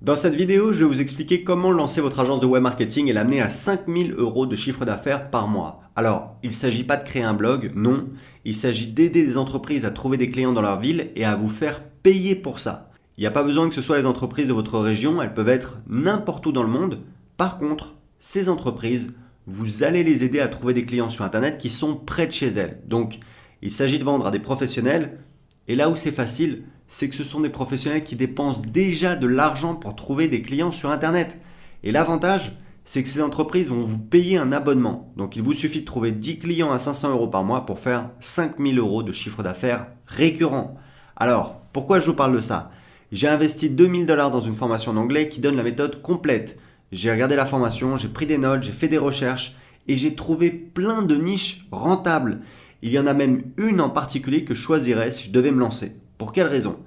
Dans cette vidéo, je vais vous expliquer comment lancer votre agence de web marketing et l'amener à 5000 euros de chiffre d'affaires par mois. Alors, il ne s'agit pas de créer un blog, non. Il s'agit d'aider des entreprises à trouver des clients dans leur ville et à vous faire payer pour ça. Il n'y a pas besoin que ce soit les entreprises de votre région, elles peuvent être n'importe où dans le monde. Par contre, ces entreprises, vous allez les aider à trouver des clients sur Internet qui sont près de chez elles. Donc, il s'agit de vendre à des professionnels. Et là où c'est facile, c'est que ce sont des professionnels qui dépensent déjà de l'argent pour trouver des clients sur Internet. Et l'avantage, c'est que ces entreprises vont vous payer un abonnement. Donc il vous suffit de trouver 10 clients à 500 euros par mois pour faire 5000 euros de chiffre d'affaires récurrent. Alors, pourquoi je vous parle de ça? J'ai investi 2000 $ dans une formation d'anglais qui donne la méthode complète. J'ai regardé la formation, j'ai pris des notes, j'ai fait des recherches et j'ai trouvé plein de niches rentables. Il y en a même une en particulier que je choisirais si je devais me lancer. Pour quelle raison?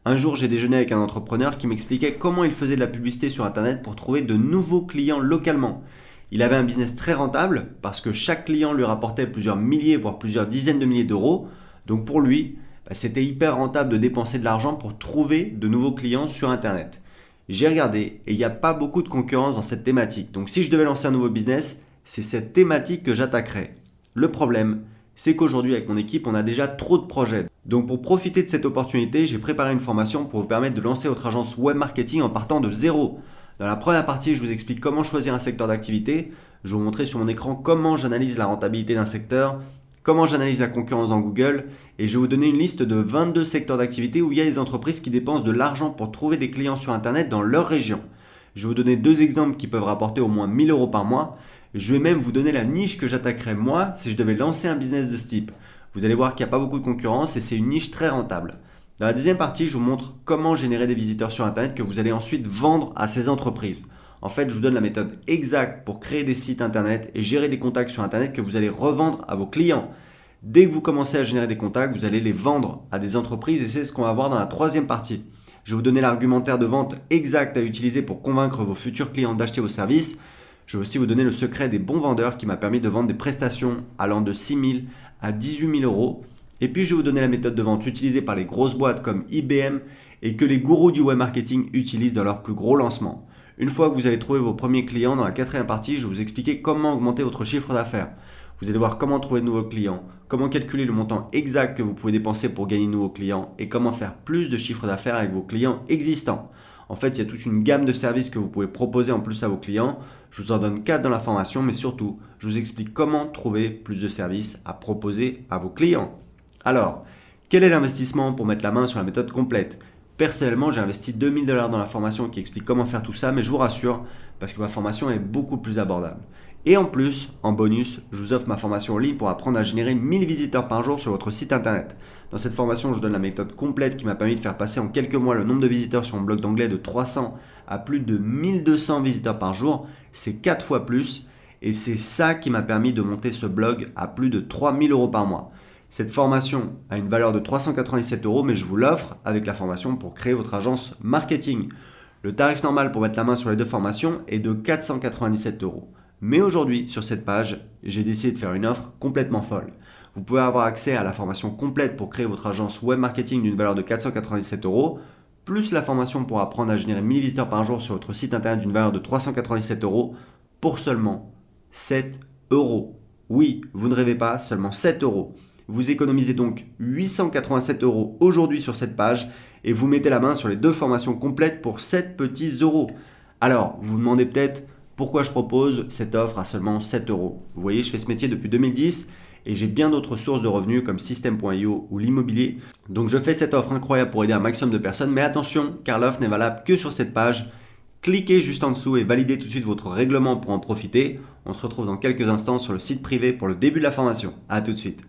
Un jour, j'ai déjeuné avec un entrepreneur qui m'expliquait comment il faisait de la publicité sur Internet pour trouver de nouveaux clients localement. Il avait un business très rentable parce que chaque client lui rapportait plusieurs milliers, voire plusieurs dizaines de milliers d'euros. Donc pour lui, c'était hyper rentable de dépenser de l'argent pour trouver de nouveaux clients sur Internet. J'ai regardé et il n'y a pas beaucoup de concurrence dans cette thématique. Donc si je devais lancer un nouveau business, c'est cette thématique que j'attaquerais. Le problème, c'est qu'aujourd'hui avec mon équipe, on a déjà trop de projets. Donc pour profiter de cette opportunité, j'ai préparé une formation pour vous permettre de lancer votre agence web marketing en partant de zéro. Dans la première partie, je vous explique comment choisir un secteur d'activité. Je vais vous montrer sur mon écran comment j'analyse la rentabilité d'un secteur, comment j'analyse la concurrence dans Google, et je vais vous donner une liste de 22 secteurs d'activité où il y a des entreprises qui dépensent de l'argent pour trouver des clients sur Internet dans leur région. Je vais vous donner deux exemples qui peuvent rapporter au moins 1000 euros par mois. Je vais même vous donner la niche que j'attaquerais moi si je devais lancer un business de ce type. Vous allez voir qu'il n'y a pas beaucoup de concurrence et c'est une niche très rentable. Dans la deuxième partie, je vous montre comment générer des visiteurs sur Internet que vous allez ensuite vendre à ces entreprises. En fait, je vous donne la méthode exacte pour créer des sites Internet et gérer des contacts sur Internet que vous allez revendre à vos clients. Dès que vous commencez à générer des contacts, vous allez les vendre à des entreprises et c'est ce qu'on va voir dans la troisième partie. Je vais vous donner l'argumentaire de vente exact à utiliser pour convaincre vos futurs clients d'acheter vos services. Je vais aussi vous donner le secret des bons vendeurs qui m'a permis de vendre des prestations allant de 6 000 à 18 000 euros. Et puis je vais vous donner la méthode de vente utilisée par les grosses boîtes comme IBM et que les gourous du web marketing utilisent dans leurs plus gros lancements. Une fois que vous avez trouvé vos premiers clients, dans la quatrième partie, je vais vous expliquer comment augmenter votre chiffre d'affaires. Vous allez voir comment trouver de nouveaux clients, comment calculer le montant exact que vous pouvez dépenser pour gagner de nouveaux clients et comment faire plus de chiffre d'affaires avec vos clients existants. En fait, il y a toute une gamme de services que vous pouvez proposer en plus à vos clients. Je vous en donne 4 dans la formation, mais surtout, je vous explique comment trouver plus de services à proposer à vos clients. Alors, quel est l'investissement pour mettre la main sur la méthode complète? Personnellement, j'ai investi 2000 $ dans la formation qui explique comment faire tout ça, mais je vous rassure, parce que ma formation est beaucoup plus abordable. Et en plus, en bonus, je vous offre ma formation en ligne pour apprendre à générer 1000 visiteurs par jour sur votre site internet. Dans cette formation, je vous donne la méthode complète qui m'a permis de faire passer en quelques mois le nombre de visiteurs sur mon blog d'anglais de 300 à plus de 1200 visiteurs par jour. C'est 4 fois plus et c'est ça qui m'a permis de monter ce blog à plus de 3000 euros par mois. Cette formation a une valeur de 397 euros, mais je vous l'offre avec la formation pour créer votre agence marketing. Le tarif normal pour mettre la main sur les deux formations est de 497 euros. Mais aujourd'hui, sur cette page, j'ai décidé de faire une offre complètement folle. Vous pouvez avoir accès à la formation complète pour créer votre agence web marketing d'une valeur de 497 euros, plus la formation pour apprendre à générer 1000 visiteurs par jour sur votre site internet d'une valeur de 397 euros pour seulement 7 euros. Oui, vous ne rêvez pas, seulement 7 euros. Vous économisez donc 887 euros aujourd'hui sur cette page et vous mettez la main sur les deux formations complètes pour 7 petits euros. Alors, vous vous demandez peut-être pourquoi je propose cette offre à seulement 7 euros. Vous voyez, je fais ce métier depuis 2010 et j'ai bien d'autres sources de revenus comme System.io ou l'immobilier. Donc je fais cette offre incroyable pour aider un maximum de personnes. Mais attention, car l'offre n'est valable que sur cette page. Cliquez juste en dessous et validez tout de suite votre règlement pour en profiter. On se retrouve dans quelques instants sur le site privé pour le début de la formation. A tout de suite.